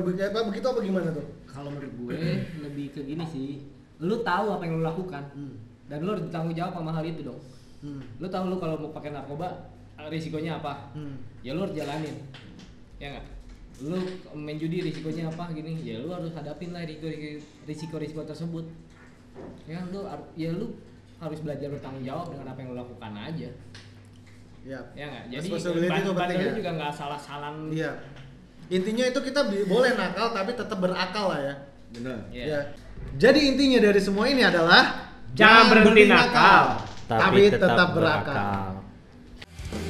begitu apa gimana tuh? Kalau menurut gue lebih ke gini sih. Lu tahu apa yang lu lakukan. Dan lu harus bertanggung jawab sama hal itu dong. Lu tahu lu kalau mau pakai narkoba risikonya apa? Ya lu harus jalanin. Ya enggak? Lu main judi risikonya apa gini? Ya lu harus hadapin lah risiko tersebut. Ya lu harus belajar bertanggung jawab dengan apa yang lu lakukan aja. Ya. Ya enggak? Jadi Responsibility itu penting ya. juga enggak salah-salan. Iya. Intinya itu kita boleh nakal tapi tetap berakal lah ya. Benar. Iya. Ya. Jadi intinya dari semua ini adalah Jangan berhenti nakal, tapi tetap berakal.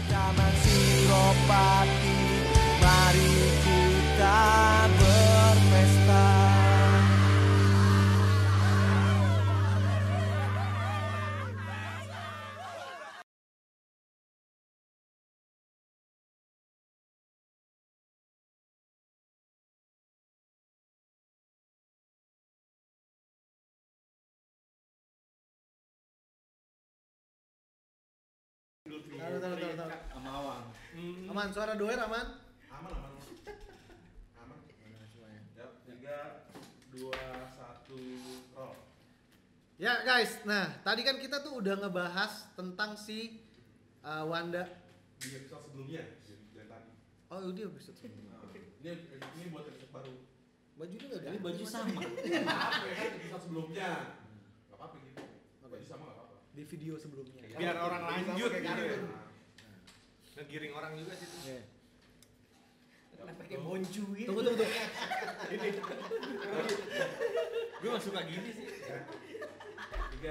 Taman Siropati, mari kita berpesta. Tahu. Sama Awang. Aman, suara doer aman? Aman. Yap, 3, 2, 1, roll. Ya guys, nah tadi kan kita tuh udah ngebahas tentang si Wanda. Di episode sebelumnya, yang tadi. Oh dia episode Ini buat episode baru. bajunya nggak ganti. Ini baju sama. Apa ya kan episode sebelumnya? Gak apa-apa gitu. Baju sama gak apa-apa. Di video sebelumnya. Biar orang lanjut Kayak gitu. gitu. Ngegiring orang juga sih. Iya. Kenapa kayak bonju gitu? Tunggu. Gue gak suka gini sih. 3,